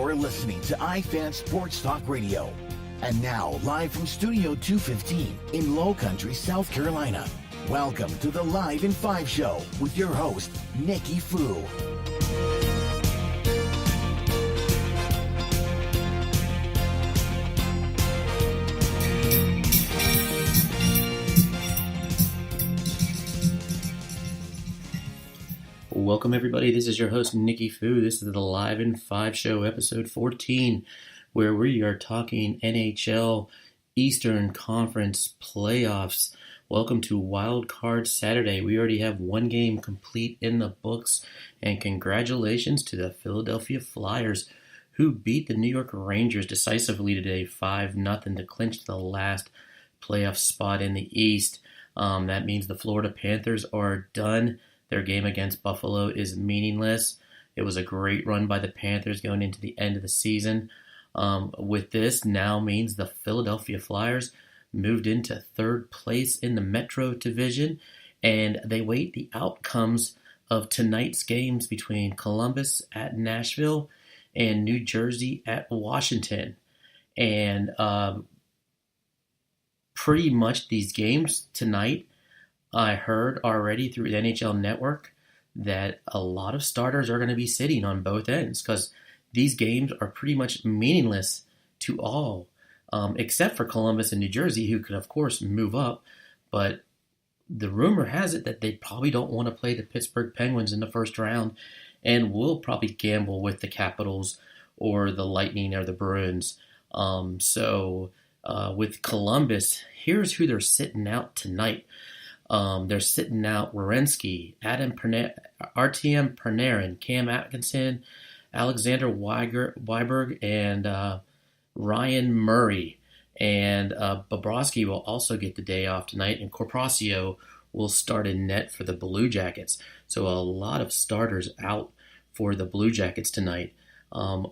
You're listening to iFan Sports Talk Radio. And now, live from Studio 215 in Low Country, South Carolina. Welcome to the Live in 5 show with your host, Nikki Fu. Welcome, everybody. This is your host, Nikki Fu. This is the Live in 5 show, episode 14, where we are talking NHL Eastern Conference playoffs. Welcome to Wildcard Saturday. We already have one game complete in the books, and congratulations to the Philadelphia Flyers, who beat the New York Rangers decisively today, 5-0, to clinch the last playoff spot in the East. That means the Florida Panthers are done. Their game against Buffalo is meaningless. It was a great run by the Panthers going into the end of the season. With this now means the Philadelphia Flyers moved into third place in the Metro Division, and they wait the outcomes of tonight's games between Columbus at Nashville and New Jersey at Washington. And pretty much these games tonight, I heard already through the NHL Network that a lot of starters are going to be sitting on both ends because these games are pretty much meaningless to all, except for Columbus and New Jersey, who could, of course, move up. But the rumor has it that they probably don't want to play the Pittsburgh Penguins in the first round and will probably gamble with the Capitals or the Lightning or the Bruins. With Columbus, here's who they're sitting out tonight. They're sitting out Werenski, Artem Panarin, Cam Atkinson, Alexander Weiberg, and Ryan Murray. And Bobrovsky will also get the day off tonight, and Corpaccio will start in net for the Blue Jackets. So a lot of starters out for the Blue Jackets tonight.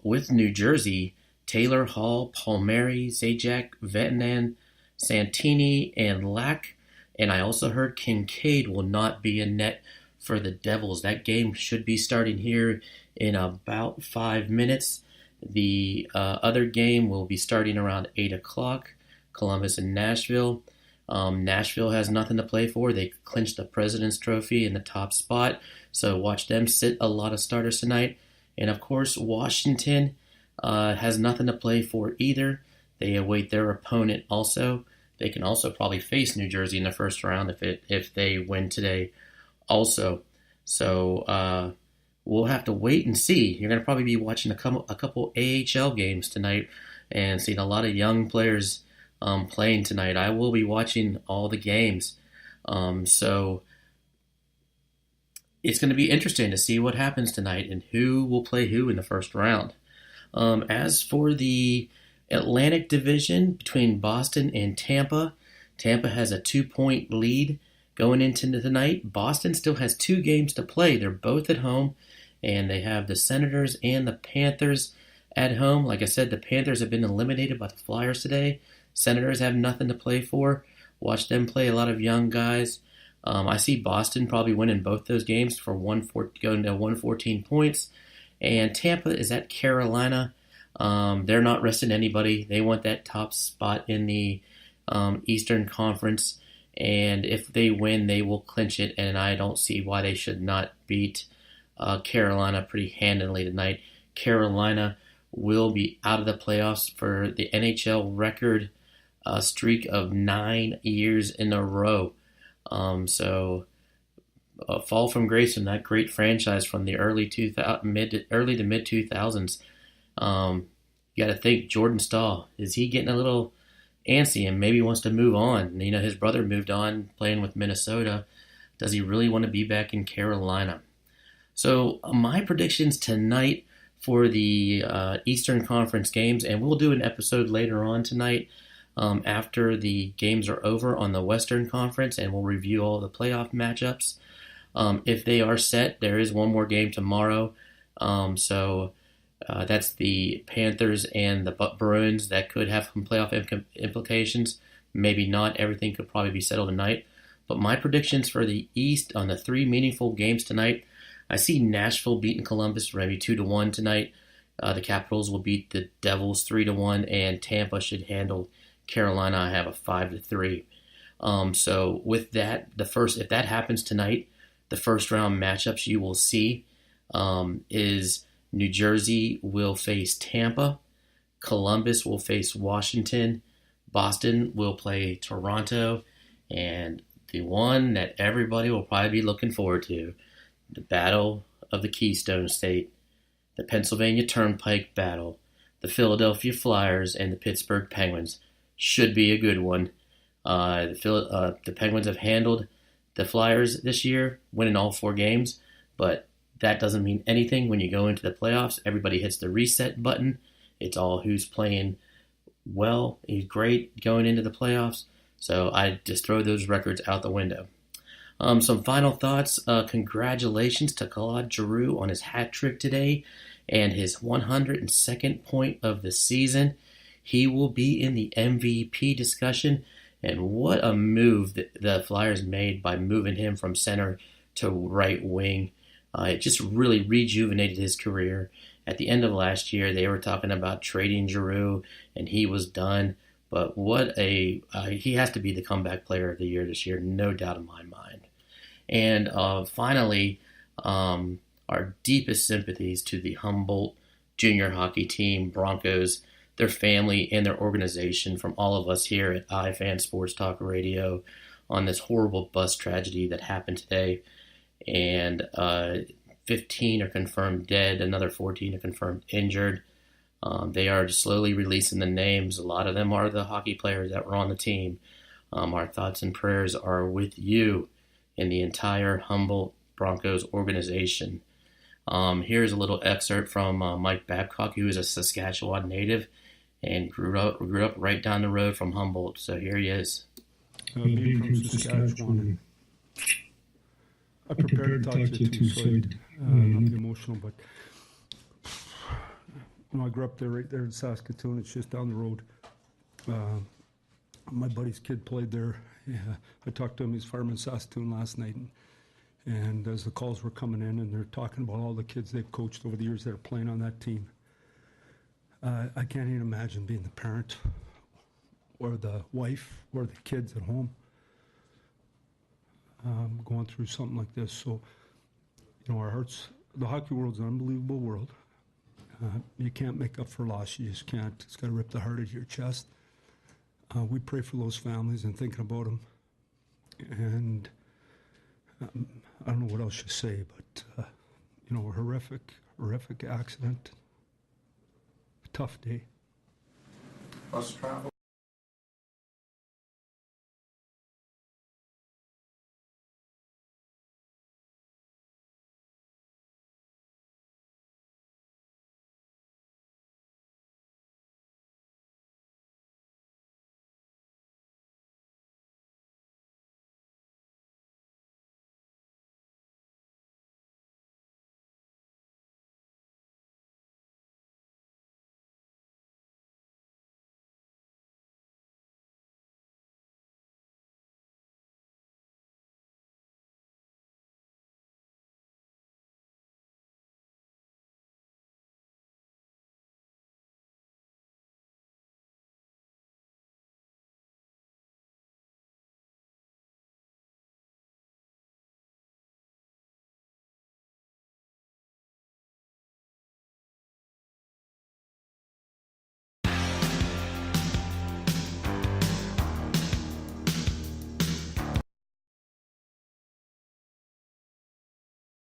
With New Jersey, Taylor, Hall, Palmieri, Zajac, Vatanen, Santini, and Lack. And I also heard Kincaid will not be in net for the Devils. That game should be starting here in about 5 minutes. The other game will be starting around 8 o'clock, Columbus and Nashville. Nashville has nothing to play for. They clinched the President's Trophy in the top spot, so watch them sit a lot of starters tonight. And, of course, Washington has nothing to play for either. They await their opponent also. They can also probably face New Jersey in the first round if they win today also. So we'll have to wait and see. You're going to probably be watching a couple AHL games tonight and seeing a lot of young players playing tonight. I will be watching all the games. So it's going to be interesting to see what happens tonight and who will play who in the first round. As for the Atlantic Division between Boston and Tampa. Tampa has a 2-point lead going into tonight. Boston still has 2 games to play. They're both at home, and they have the Senators and the Panthers at home. Like I said, the Panthers have been eliminated by the Flyers today. Senators have nothing to play for. Watch them play a lot of young guys. I see Boston probably winning both those games for going to 114 points. And Tampa is at Carolina. They're not resting anybody. They want that top spot in the Eastern Conference, and if they win, they will clinch it, and I don't see why they should not beat Carolina pretty handily tonight. Carolina will be out of the playoffs for the NHL record streak of 9 years in a row. So a fall from grace from that great franchise from the early to mid 2000s. You got to think, Jordan Stahl, is he getting a little antsy and maybe wants to move on? You know, his brother moved on playing with Minnesota. Does he really want to be back in Carolina? So my predictions tonight for the Eastern Conference games, and we'll do an episode later on tonight after the games are over on the Western Conference, and we'll review all the playoff matchups. If they are set, there is one more game tomorrow. That's the Panthers and the Bruins. That could have some playoff implications. Maybe not. Everything could probably be settled tonight. But my predictions for the East on the 3 meaningful games tonight, I see Nashville beating Columbus maybe 2-1 tonight. The Capitals will beat the Devils 3-1, and Tampa should handle Carolina. I have a 5-3. So with that, if that happens tonight, the first round matchups you will see is New Jersey will face Tampa, Columbus will face Washington, Boston will play Toronto, and the one that everybody will probably be looking forward to, the Battle of the Keystone State, the Pennsylvania Turnpike Battle, the Philadelphia Flyers and the Pittsburgh Penguins. Should be a good one. The Penguins have handled the Flyers this year, winning all 4 games, but that doesn't mean anything when you go into the playoffs. Everybody hits the reset button. It's all who's playing well, he's great going into the playoffs. So I just throw those records out the window. Some final thoughts. Congratulations to Claude Giroux on his hat trick today and his 102nd point of the season. He will be in the MVP discussion. And what a move that the Flyers made by moving him from center to right wing. It just really rejuvenated his career. At the end of last year, they were talking about trading Giroux, and he was done. But he has to be the comeback player of the year this year, no doubt in my mind. And finally, our deepest sympathies to the Humboldt junior hockey team, Broncos, their family, and their organization from all of us here at iFan Sports Talk Radio on this horrible bus tragedy that happened today. And 15 are confirmed dead, another 14 are confirmed injured. They are slowly releasing the names. A lot of them are the hockey players that were on the team. Our thoughts and prayers are with you and the entire Humboldt Broncos organization. Here's a little excerpt from Mike Babcock, who is a Saskatchewan native and grew up right down the road from Humboldt. So here he is. Being from Saskatchewan, I prepared to talk to you too, so not be emotional, but I grew up there, right there in Saskatoon. It's just down the road. My buddy's kid played there. Yeah, I talked to him. He's farming in Saskatoon last night, and as the calls were coming in, and they're talking about all the kids they've coached over the years that are playing on that team. I can't even imagine being the parent or the wife or the kids at home going through something like this. So, our hearts, the hockey world's an unbelievable world. You can't make up for loss. You just can't. It's got to rip the heart out of your chest. We pray for those families and thinking about them. And I don't know what else to say, but, a horrific accident. A tough day. Bus travel?